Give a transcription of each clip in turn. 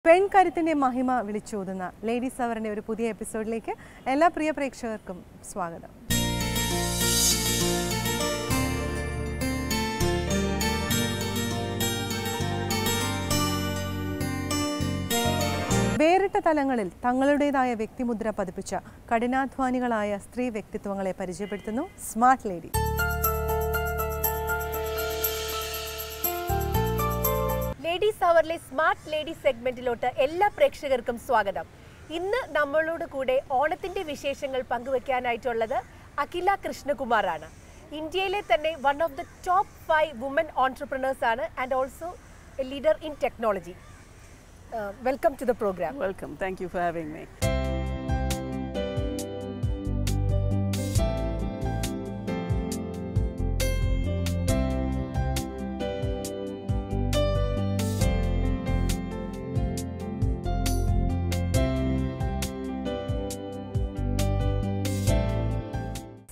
പെൺകരുത്തിന്റെ മഹിമ വിളിച്ചോതുന്ന ലേഡീസ് അവറിന്റെ ഒരു പുതിയ എപ്പിസോഡിലേക്ക് എല്ലാ പ്രിയ പ്രേക്ഷകർക്കും സ്വാഗതം. വേറിട്ട തലങ്ങളിൽ തങ്ങളുടേതായ വ്യക്തിമുദ്ര പതിപ്പിച്ച കഠിനാധ്വാനികളായ സ്ത്രീ വ്യക്തിത്വങ്ങളെ പരിചയപ്പെടുത്തുന്നു സ്മാർട്ട് ലേഡി. ലേഡീസ് അവറിലെ സ്മാർട്ട് ലേഡി സെഗ്മെന്റിലോട്ട് എല്ലാ പ്രേക്ഷകർക്കും സ്വാഗതം. ഇന്ന് നമ്മളോട് കൂടെ ഓണത്തിന്റെ വിശേഷങ്ങൾ പങ്കുവെക്കാനായിട്ടുള്ളത് അഖില കൃഷ്ണകുമാർ ആണ്. ഇന്ത്യയിലെ തന്നെ one of the top 5 women entrepreneurs ആണ് and also a leader in technology. Welcome to the program. Welcome. Thank you for having me.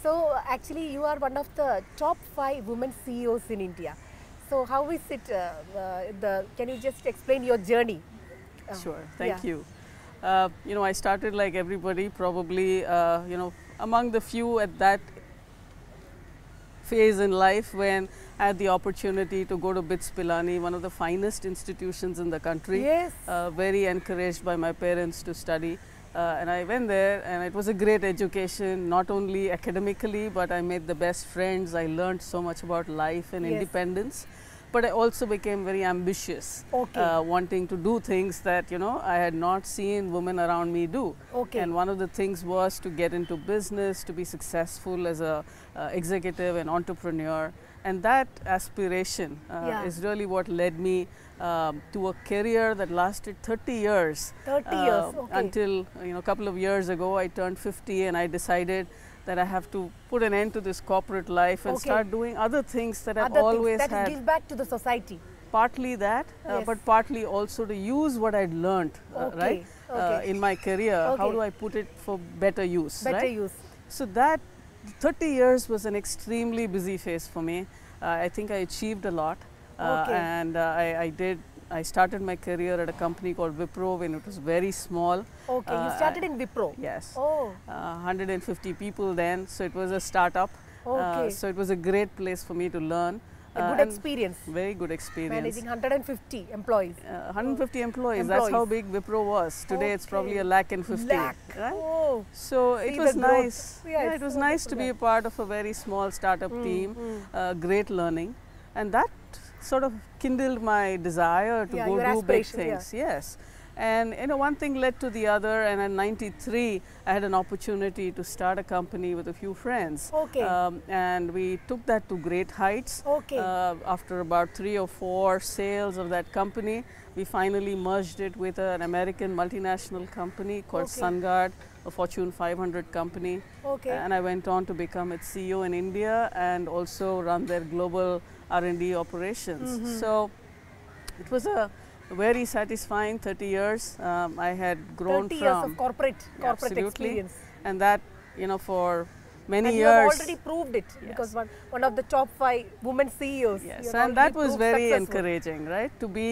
So actually you are one of the top 5 women CEOs in India. So how is it, can you just explain your journey? Sure, thank you. You know, I started like everybody, probably, you know, among the few at that phase in life when I had the opportunity to go to BITS Pilani, one of the finest institutions in the country. Yes. Very encouraged by my parents to study. And I went there and it was a great education, not only academically, but I made the best friends. I learned so much about life and Yes. independence. But I also became very ambitious, Okay. wanting to do things that, you know, I had not seen women around me do. Okay. And one of the things was to get into business, to be successful as a executive and entrepreneur. And that aspiration Yeah. is really what led me to a career that lasted 30 years. 30 years, okay. Until, you know, a couple of years ago, I turned 50 and I decided that I have to put an end to this corporate life and Okay. start doing other things that I've Other always things that had. give back to the society. Partly that, Yes. but partly also to use what I'd learned, Okay, right, okay. in my career. How Okay. do I put it for better use? Better right? use. So that 30 years was an extremely busy phase for me. I think I achieved a lot, Okay. and I started my career at a company called Wipro when it was very small. Okay, you started in Wipro. Yes. Oh. 150 people then, so it was a startup. Okay. So it was a great place for me to learn. A good and experience. Very good experience. Managing 150 employees. 150 employees. That's how big Wipro was. Today it's probably Okay. 150,000. Lakh. Right? Oh. So it See was the growth. nice. Yeah, it it's was so nice to be a part of a very small startup team. Great learning, and that sort of kindled my desire to Yeah, go your do big aspiration, things. Yes. And you know, one thing led to the other, and in '93 I had an opportunity to start a company with a few friends. Okay. And we took that to great heights. Okay. After about 3 or 4 sales of that company, we finally merged it with an American multinational company called Okay. SunGard, a Fortune 500 company. Okay. And I went on to become its CEO in India and also run their global R&D operations. So it was a very satisfying 30 years. I had grown 30 from years of corporate absolutely, experience. and that, you know, for many And you years. have already proved it, because one of the top 5 women CEOs. Yes, You have and that already was proved very successful. encouraging, right? To be,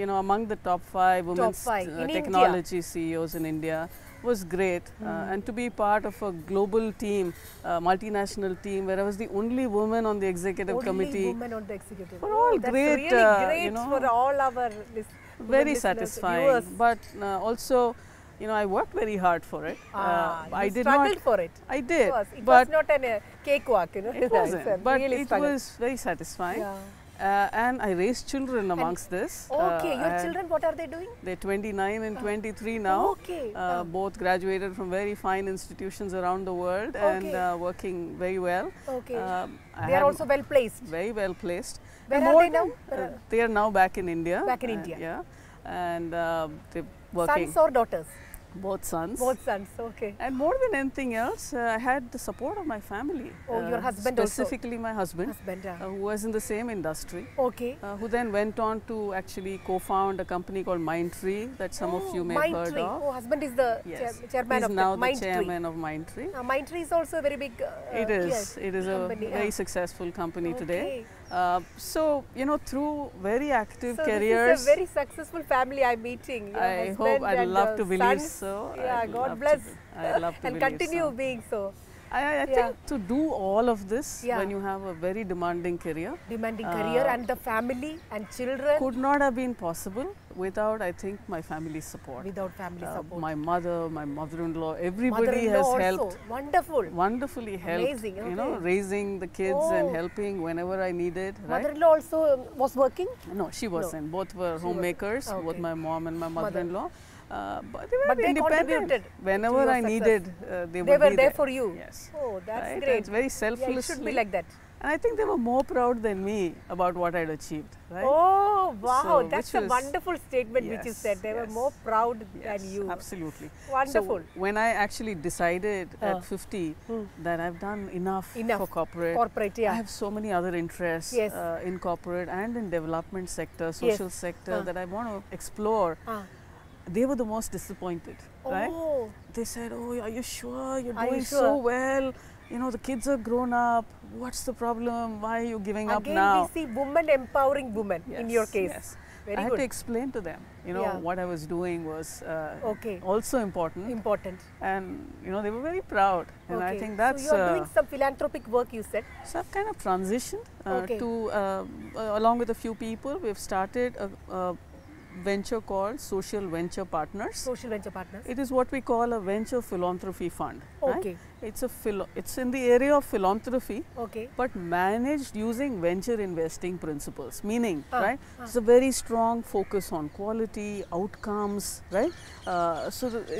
you know, among the top 5 women 5 in technology CEOs in India was great. And to be part of a global team, multinational team, where I was the only woman on the executive Only committee. women on the executive. For all that's great, really great you know, for all our Very listeners, satisfying, viewers. but also, you know, I worked very hard for it. You I did struggled not. for it. I did, It was, it but was not a cakewalk, you know. it wasn't. It's a But really it struggle. was very satisfying. Yeah. And I raised children amongst this. Okay, your I- children, what are they doing? They're 29 and 23 now. Okay. Both graduated from very fine institutions around the world and Okay. working very well. Okay. I They are had also well placed. very well placed. Where And are more they now? than- they are now back in India. Back in India. Yeah, and they're working. Sons or daughters? Both sons. Both sons, okay. And more than anything else, I had the support of my family. Oh, your husband also? Specifically my husband, Husband, yeah. who was in the same industry. Okay. Who then went on to actually co-found a company called Mindtree that some of you may have heard Mindtree. of. Oh, husband is the Yes, chairman he's of now the the Mindtree. chairman of Mindtree. Mindtree is also a very big It is. yes, It is company. a very successful company today. Okay. So, you know, through very active So careers. this is a very successful family I'm meeting. Your I hope, husband I'd and love to believe sons. so. Yeah, I'd God love bless. I'd love to and believe continue so. being so. I think to do all of this Yeah. when you have a very demanding career Demanding career and the family and children. could not have been possible without, I think, my family's support. Without family support. My mother, my mother-in-law, everybody Mother-in-law has also. helped. Wonderful. Wonderfully helped. Amazing, You know, okay. raising the kids Oh. and helping whenever I needed. Right? Mother-in-law also was working? No, she wasn't. Both were homemakers, both Okay. my mom and my mother-in-law. But they were But they independent. contributed to Whenever your I success. needed, they They would were be there for you? Yes. Oh, that's Right? great. And it's very Yeah, selflessly. it should be like that. And I think they were more proud than me about what I'd achieved. Right? Oh, wow. So, That's which a was- wonderful statement which you Yes, said. They were yes. more proud Yes, than you. absolutely. Wonderful. So when I actually decided at 50 that I've done enough for corporate, Corporate, yeah. I have so many other interests Yes. in corporate and in development sector, social sector that I want to explore. They were the most disappointed, right? Oh, They said, "Oh, are you sure you're Are you doing sure? so well? You know, the kids are grown up. What's the problem? Why are you giving up again now?" we see women empowering women in your case. Yes. Very I had good. to explain to them, you know, Yeah. what I was doing was Okay. also important. Important. And, you know, they were very proud. And I Okay. think that's... So you are doing some philanthropic work, you said. So I've kind of transitioned Okay. to, along with a few people, we've started a venture called Social Venture Partners. Social venture partners. It is what we call a venture philanthropy fund. right? Okay. It's in the area of philanthropy, Okay. but managed using venture investing principles. Meaning, right? It's a very strong focus on quality, outcomes, right?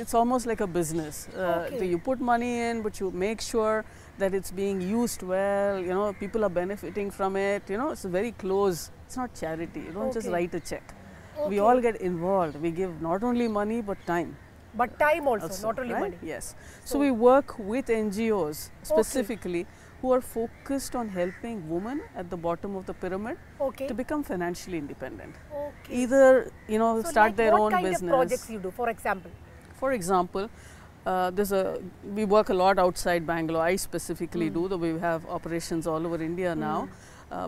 It's almost like a business. Okay. You put money in, but you make sure that it's being used well. You know, people are benefiting from it. You know, it's very close. It's not charity. You don't just Okay. write a check. Okay. We all get involved. We give not only money but time. But time also, not only right? money. Yes. So we work with NGOs specifically who are focused on helping women at the bottom of the pyramid to become financially independent. Okay. Either, you know, So start like their what own kind business. of projects you do, for example? For example, we work a lot outside Bangalore. I specifically do, though we have operations all over India now.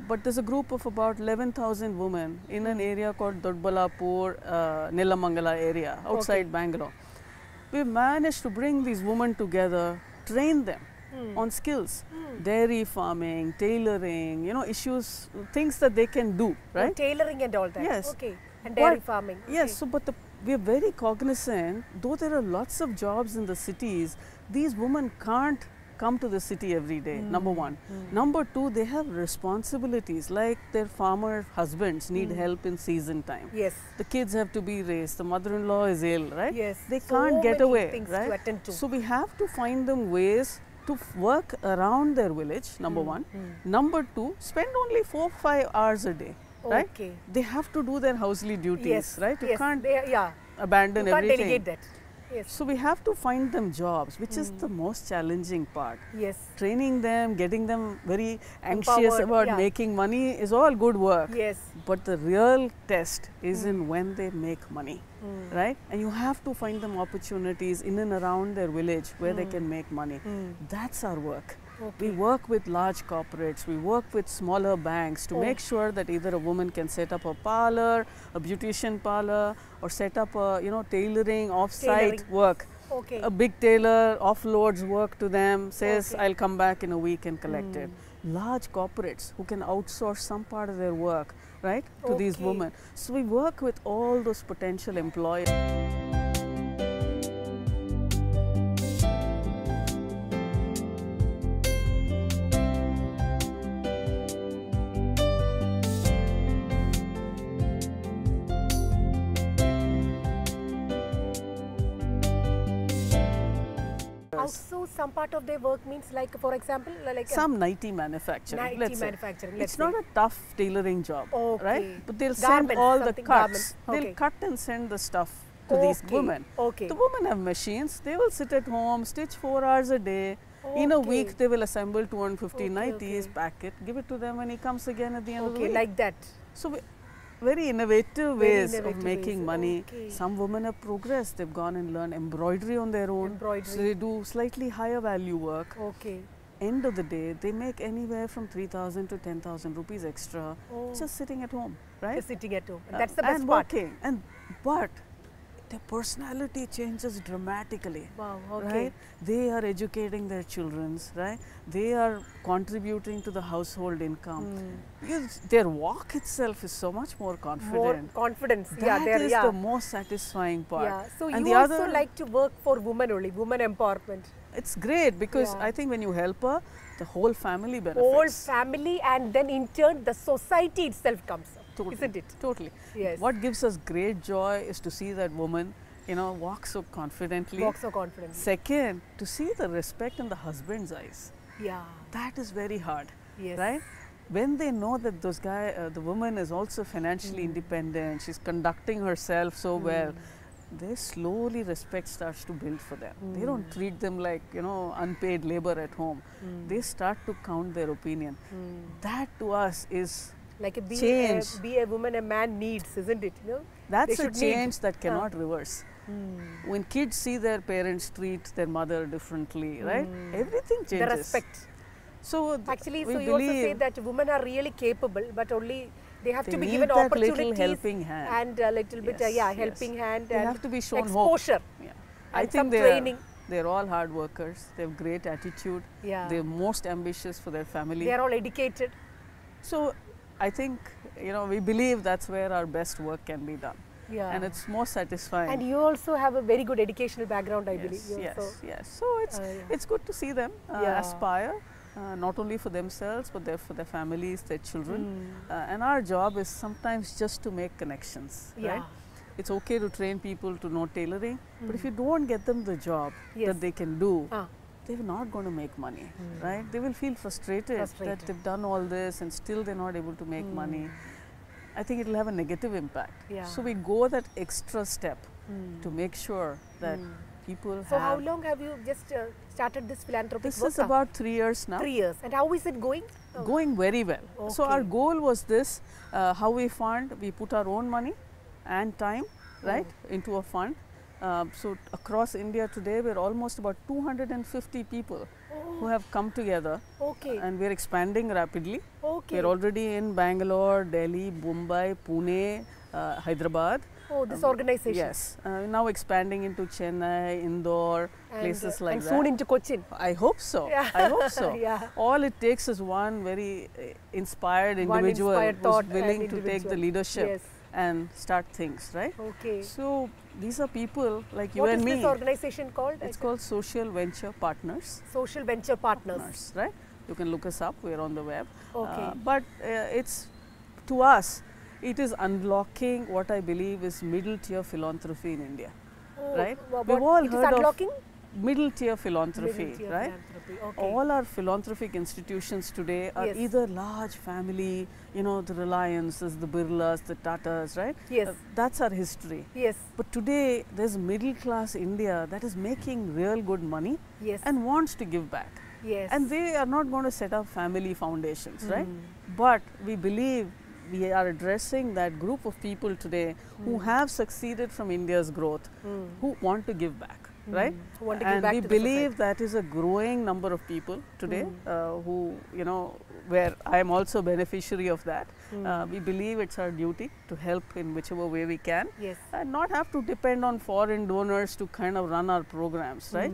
But there's a group of about 11,000 women in an area called Dodbalapur, Nilamangala area outside Bangalore. We've managed to bring these women together, train them on skills, dairy farming, tailoring, you know, issues, things that they can do, right? Tailoring and all that. Yes. Okay. And dairy farming. Yes, so but we are very cognizant, though there are lots of jobs in the cities, these women can't come to the city every day, number one. Number two, they have responsibilities, like their farmer husbands need help in season time. Yes. The kids have to be raised, the mother-in-law is ill, right? Yes. They So can't get many away, things right? to attend to. So we have to find them ways to work around their village, number one. Number two, spend only 4-5 hours a day, right? Okay. They have to do their housely duties, Yes. right? You yes. can't Yeah. abandon You can't everything. delegate that. Yes. So we have to find them jobs, which is the most challenging part. Yes. Training them, getting them very anxious Empowered, about yeah. making money is all good work. Yes. But the real test is in when they make money, right? And you have to find them opportunities in and around their village where they can make money. That's our work. We work with large corporates, we work with smaller banks to make sure that either a woman can set up a parlor, a beautician parlor, or set up a, you know, tailoring off-site work. Okay. A big tailor offloads work to them, says, I'll come back in a week and collect it. Large corporates who can outsource some part of their work, right, to these women. So we work with all those potential employers. Also, some part of their work means, like, for example, like Some nighty manufacturing, nighty let's say. manufacturing. It's not a tough tailoring job, Okay. right? But they'll send Garments, all the something cuts. garments. Okay. They'll cut and send the stuff to these women. Okay. The women have machines. They will sit at home, stitch 4 hours a day. In a Okay. week, they will assemble 250 Okay, nighties, okay. pack it, give it to them when he comes again at the end of the Okay, week. like that. So, very innovative Very ways innovative of making ways. money. Okay. Some women have progressed. They've gone and learned embroidery on their own. Embroidery. So, they do slightly higher value work. Okay. end of the day, they make anywhere from 3,000 to 10,000 rupees extra just sitting at home, right? Just sitting at home. And that's the best and part. working. But their personality changes dramatically. Wow, okay. Right? They are educating their children, right? They are contributing to the household income. Because their walk itself is so much more confident. More confidence. That yeah, is the most satisfying part. Yeah. So and you the also other, like to work for women only, women empowerment. it's great because Yeah. I think when you help her, the whole family benefits. Whole family, and then in turn the society itself comes up, Totally. isn't it? Totally. Yes. What gives us great joy is to see that woman, you know, walk so confidently. Walk so confidently. Second, to see the respect in the husband's eyes. Yeah. That is very hard, Yes. right? When they know that the woman is also financially independent, she's conducting herself so well, they slowly respect starts to build for them. They don't treat them like, you know, unpaid labor at home. They start to count their opinion. That to us is Like a change. be a woman a man needs, isn't it? You know? That's They a should change need. that cannot reverse. When kids see their parents treat their mother differently, right? Everything changes. The respect. So Actually, we so you also say believe that women are really capable, but only they have they to be need given that little opportunities helping hand. and a little bit, Yes, yes. helping hand They and have to be shown hope. exposure. Yeah. And I think some training. they're all hard workers. They have great attitude. Yeah. They're most ambitious for their family. They are all educated. So I think, you know, we believe that's where our best work can be done. Yeah. And it's more satisfying. And you also have a very good educational background, I yes, believe. You yes, also- yes. So yeah. it's good to see them Yeah. aspire, not only for themselves, but for their families, their children. And our job is sometimes just to make connections, Yeah. right? It's okay to train people to know tailoring, but if you don't get them the job Yes. that they can do, Ah. they're not going to make money, right? They will feel frustrated, that they've done all this and still they're not able to make money. I think it will have a negative impact. Yeah. So we go that extra step to make sure that people So how have. long have you just started this philanthropic This work? is about 3 years now. 3 years. And how is it going? Oh. Going very well. So our Okay. goal was this, how we fund, we put our own money and time, right, into a fund. So across India today, we're almost about 250 people who have come together, Okay. and we're expanding rapidly. Okay. We're already in Bangalore, Delhi, Mumbai, Pune, Hyderabad. Oh, this organization. Yes, now expanding into Chennai, Indore, places like and that. soon into Cochin. I hope so. Yeah. I hope so. Yeah. All it takes is one very inspired One individual inspired thought who's and willing to take the individual. leadership Yes. and start things, right? Okay. So these are people like you What and is me. this organization called? It's called Social Venture Partners. Social Venture Partners. Right? You can look us up. We're on the web. Okay. But it's, to us, it is unlocking what I believe is middle tier philanthropy in India. Oh, Right? What, We've all it is heard of unlocking middle tier philanthropy, Middle tier right? philanthropy. Okay. All our philanthropic institutions today are Yes. either large family, you know, the Reliances, the Birlas, the Tatas, right? Yes. That's our history. Yes. But today, there's middle class India that is making real good money Yes. and wants to give back. Yes. And they are not going to set up family foundations, right? But we believe we are addressing that group of people today who have succeeded from India's growth, who want to give back. Right? Who want to give And back we to the believe that is a growing number of people today who, you know, where I am also beneficiary of that. We believe it's our duty to help in whichever way we can, Yes. and not have to depend on foreign donors to kind of run our programs, right?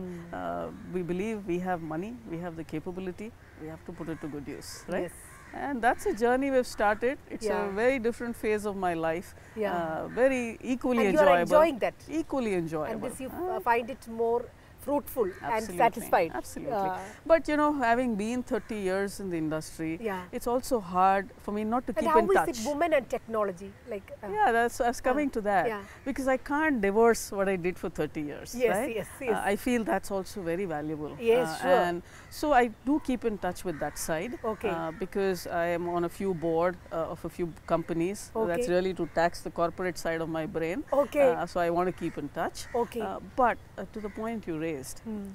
We believe we have money, we have the capability, we have to put it to good use, right? Yes. And that's a journey we've started. It's Yeah. a very different phase of my life. Yeah. Very equally And you enjoyable. are enjoying that. Equally enjoyable. And this you find it more fruitful and Absolutely, satisfied. Absolutely. But you know, having been 30 years in the industry, Yeah. it's also hard for me not to And keep how in is touch. it women and technology? Like, Yeah, that's I was coming to that. yeah. Because I can't divorce what I did for 30 years. Yes, right? yes, yes. I feel that's also very valuable. Yes, sure. And so I do keep in touch with that side. Okay. Because I am on a few board of a few companies. That's Okay. really to tax the corporate side of my brain. Okay. So I want to keep in touch. Okay. But to the point you raised,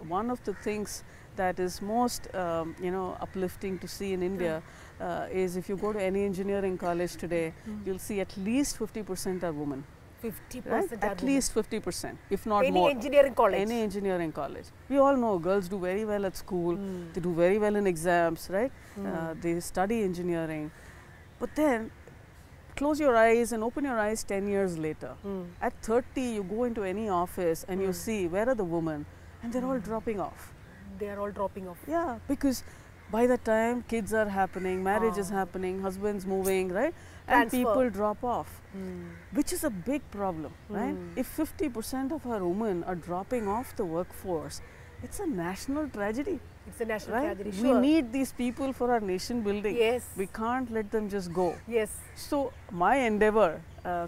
one of the things that is most you know, uplifting to see in India is if you go to any engineering college today, you'll see at least 50% are women. 50% At least 50%, if not any more. engineering college. Any engineering college. We all know girls do very well at school, they do very well in exams, right? They study engineering. But then, close your eyes and open your eyes 10 years later. At 30, you go into any office and you see where are the women, and they're all dropping off. They are all dropping off. Yeah, because by the time kids are happening, marriage is happening, husbands moving, right? And Transfer. people drop off, which is a big problem, right? If 50% of our women are dropping off the workforce, it's a national tragedy. It's a national Right? tragedy. We Sure. need these people for our nation building. Yes. We can't let them just go. Yes. So my endeavor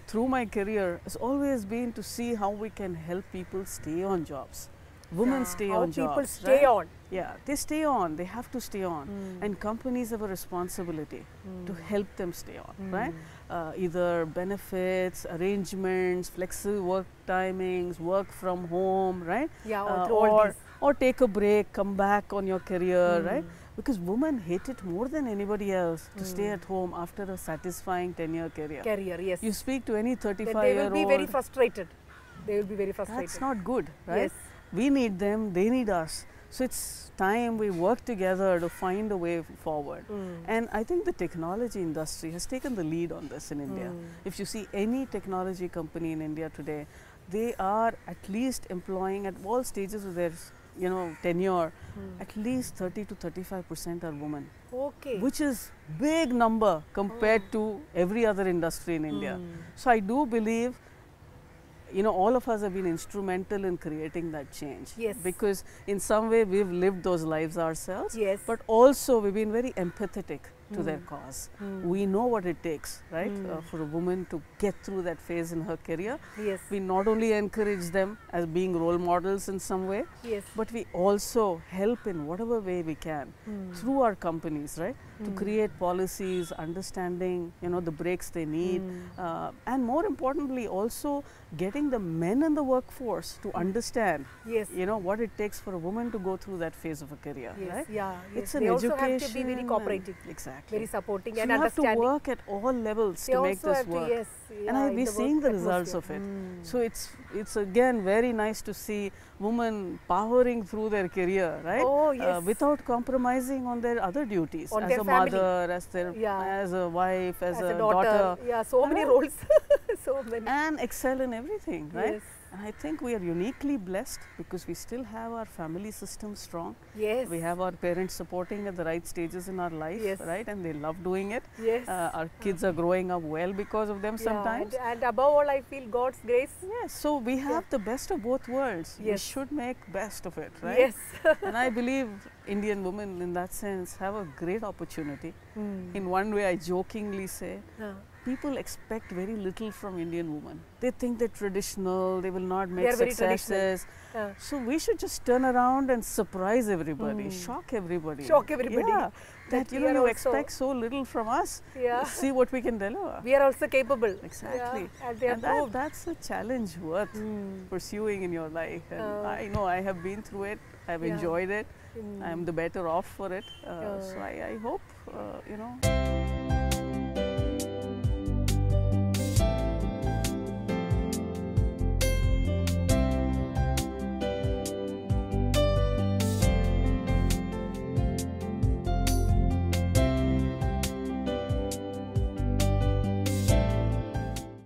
through my career has always been to see how we can help people stay on jobs. Women Yeah, stay how on jobs. people stay right? on. Yeah, they stay on. They have to stay on. And companies have a responsibility to help them stay on, right? Either benefits, arrangements, flexible work timings, work from home, right? Yeah, through all these. Or take a break, come back on your career, right? Because women hate it more than anybody else to stay at home after a satisfying 10-year career. Career, yes. You speak to any Then 35-year-old. they will be very frustrated. They will be very frustrated. That's not good, right? Yes. We need them, they need us. So it's time we work together to find a way forward. And I think the technology industry has taken the lead on this in India. If you see any technology company in India today, they are at least employing at all stages of their tenure, at least 30 to 35% are women, Okay. which is big number compared to every other industry in India. So I do believe all of us have been instrumental in creating that change. Yes. Because in some way we've lived those lives ourselves. Yes. But also we've been very empathetic to their cause. We know what it takes, right, for a woman to get through that phase in her career. Yes. We not only encourage them as being role models in some way, Yes. but we also help in whatever way we can through our companies, right, to create policies, understanding, the breaks they need, and more importantly, also getting the men in the workforce to understand, Yes. what it takes for a woman to go through that phase of a career, Yes. right? Yeah. It's yes. an They also education. have to be very and- cooperative, Exactly. very supporting So and you have to understanding. work at all levels They to make also this have to, work. yes, And yeah, I've in been the seeing work the results of atmosphere. it. So it's again very nice to see women powering through their career, right? Oh, yes. Without compromising on their other duties On as their a family. mother, as their Yeah. as a wife, as, As a a daughter. Yeah, so many Right. roles. So many. and excel in everything, right? Yes. And I think we are uniquely blessed because we still have our family system strong. Yes. We have our parents supporting at the right stages in our life, Yes. right? And they love doing it. Yes. Our kids are growing up well because of them Yeah, sometimes. and above all, I feel God's grace. Yes, so we have the best of both worlds. We Yes. should make best of it, right? Yes. And I believe Indian women in that sense have a great opportunity. In one way, I jokingly say, people expect very little from Indian women. They think they're traditional, they will not make are very successes. So we should just turn around and surprise everybody, shock everybody. Shock everybody. Yeah, that we you are also- expect so little from us. Yeah. See what we can deliver. We are also capable. Exactly. Yeah, and they have And proved. that's a challenge worth pursuing in your life. And I know I have been through it. I've Yeah. enjoyed it. I'm the better off for it. So I hope,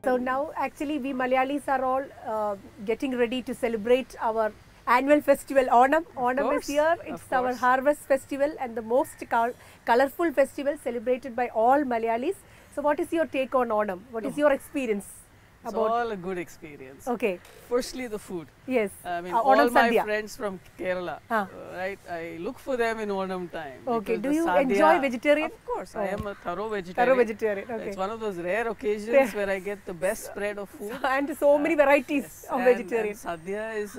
So now actually we Malayalis are all getting ready to celebrate our annual festival Onam. Onam is course, here. of It's our course. harvest festival and the most colorful festival celebrated by all Malayalis. So what is your take on Onam? What is your experience it's about? all a good experience. Okay. Firstly, the food. Yes. I mean, Onam all my Sandhya. friends from Kerala, Ah. right? I look for them in Onam time. Okay. because Do the you sadhya- enjoy vegetarian? Of course, I Oh. am a thorough vegetarian. Thorough vegetarian. Okay. It's one of those rare occasions where I get the best spread of food. And so many varieties Yes, of and vegetarian. sadhya is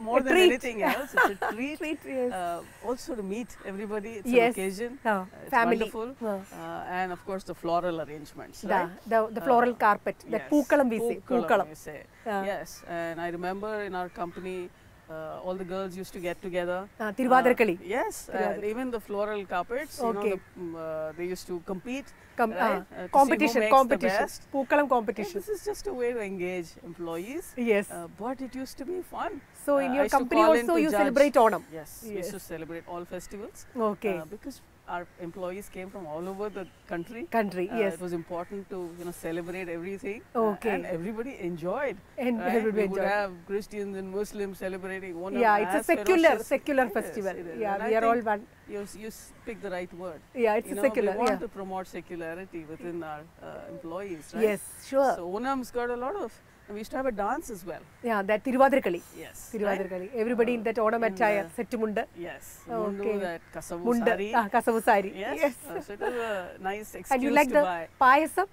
more A than treat. anything else. It's a treat. Treat, yes. Also to meet everybody, it's Yes. an occasion. It's Family. wonderful. And of course the floral arrangements, The, right? the floral carpet, that Yes, pookalam we say. Pookalam, Pookalam. we say. Yeah. Yes, and I remember in our company all the girls used to get together. Tiruvathirakkali. Yes, even the floral carpets. Okay. You know, they used to compete. Competition. Pookalam And competition. this is just a way to engage employees. Yes. But it used to be fun. So in I your used to company call in also to you judge. celebrate Onam. Yes, we used to celebrate all festivals. Okay. Because our employees came from all over the country. Yes. It was important to celebrate everything. Okay. And everybody enjoyed. And right? everybody we would enjoyed. have Christians and Muslims celebrating Onam. Yeah, it's a as secular ferocious. festival. It is. Yeah, And we I are all think one. You pick the right word. Yeah, it's a secular. We want Yeah. to promote secularity within our employees, right? Yes, sure. So Onam's got a lot of, and we used to have a dance as well. Yeah, that Tiruvathirakkali. Yes. Tiruvathirakkali. Everybody in that Onam attire, settumunda. Yes. Okay. Mundu, that kasavu Munda, sari. kasavu sari. Yes. So it was a nice excuse And you like to the buy. payasam?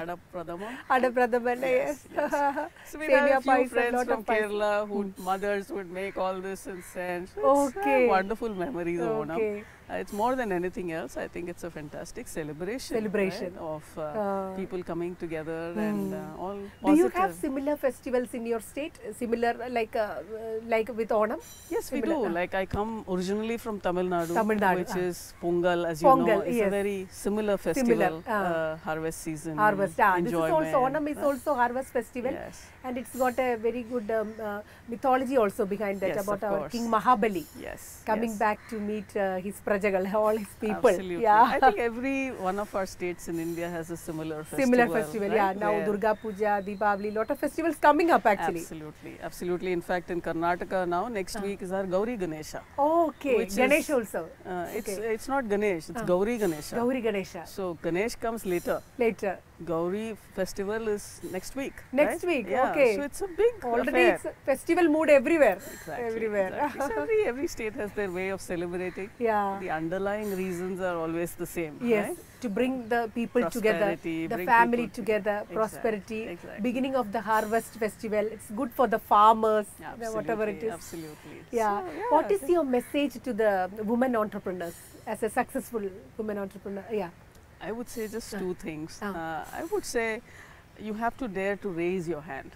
Adapradamam. Adapradhaman, yes. So we have a Sevia few payasam, friends lot from of payasam. Kerala who mothers would make all this and send. So it's Okay. wonderful memories of Onam. Okay. It's more than anything else. I think it's a fantastic celebration. Celebration. Right, of people coming together and all positive. Do you have similar festivals in your state? Similar like with Onam? Yes, we do. Like I come originally from Tamil Nadu, which is Pongal, as you know. It's a very similar festival, harvest season. Harvest. This is also Onam is also harvest festival, Yes. and it's got a very good mythology also behind that Yes, about of our course. King Mahabali Yes. coming yes. back to meet his prajagal, all his people. Absolutely. Yeah. I think every one of our states in India has a similar festival. Similar festival, right? yeah. Now Where- Durga Puja, Deepavali, lot of festivals coming up actually. Absolutely, absolutely. In fact, in Karnataka now, next week is our Gauri Ganesha. Okay, Which Ganesh is- also. It's not Ganesh, it's Gauri Ganesha. Gauri Ganesha. So Ganesh comes later. Later. Gauri festival is next week. Next right? week, Yeah, okay. So it's a big Already affair. it's festival mood everywhere. Exactly, Everywhere. exactly. So every state has their way of celebrating. Yeah. The underlying reasons are always the same. Yes, Right? to bring the people together, Prosperity, the bring family people together, Exactly, prosperity, exactly. beginning of the harvest festival. It's good for the farmers, whatever it is. Absolutely. Yeah. So, What is your message to the women entrepreneurs as a successful women entrepreneur? Yeah. I would say just two things. Ah. I would say you have to dare to raise your hand.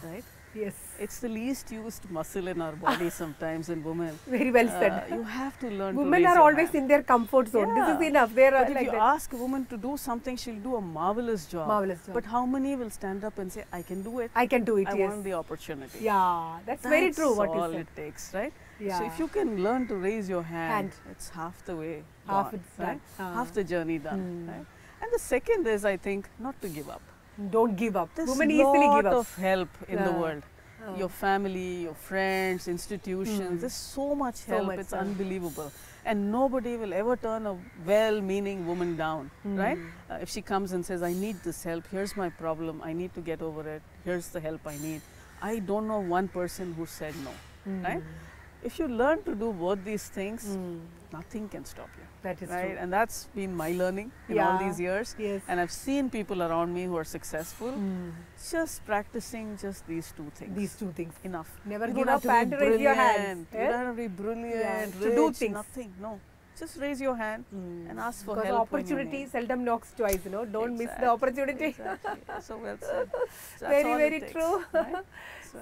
Right? Yes. It's the least used muscle in our body sometimes in women. Very well said. You have to learn to Women raise are your always hand. in their comfort zone. This is Yeah. enough. They are But if like you that. ask a woman to do something, she'll do a marvelous job. Marvelous job. But how many will stand up and say, I can do it? I can do it. I yes. want the opportunity. Yeah, that's very true. What you all said. it takes, right? Yeah. So if you can learn to raise your hand, Hand. it's half the way Half gone, it's done. right? Half the journey done. Right? And the second is, I think, not to give up. Don't give up. There's Women a easily lot give up. of help in the Yeah. world. Your family, your friends, institutions. There's so much help. much, It's yeah. unbelievable. And nobody will ever turn a well-meaning woman down, right? If she comes and says, I need this help, here's my problem, I need to get over it, here's the help I need. I don't know one person who said no, right? If you learn to do both these things, nothing can stop you. That is right? true. And that's been my learning in all Yeah. these years. Yes. And I've seen people around me who are successful just practicing just these two things. These two things. Enough. Never You give don't up have to and be raise your hands. brilliant. You Yeah? don't have to be brilliant, To do rich, things. nothing. No. Just raise your hand and ask for Because help. opportunity seldom knocks twice, you know. Don't miss the Exactly, opportunity. Exactly. So well said. So that's Very, all very it takes, true. right?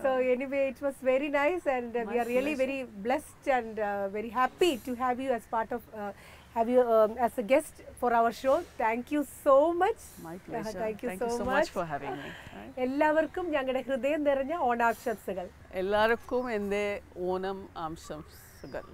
So anyway, it was very nice, and we My are really pleasure. very blessed and very happy to have you as part of, have you as a guest for our show. Thank you so much. My pleasure. Thank you so so much much. for having me. Right? എല്ലാവർക്കും ഞങ്ങളുടെ ഹൃദയം നിറഞ്ഞ ഓണാശംസകൾ. എല്ലാവർക്കും എൻ്റെ ഓണം ആശംസകൾ.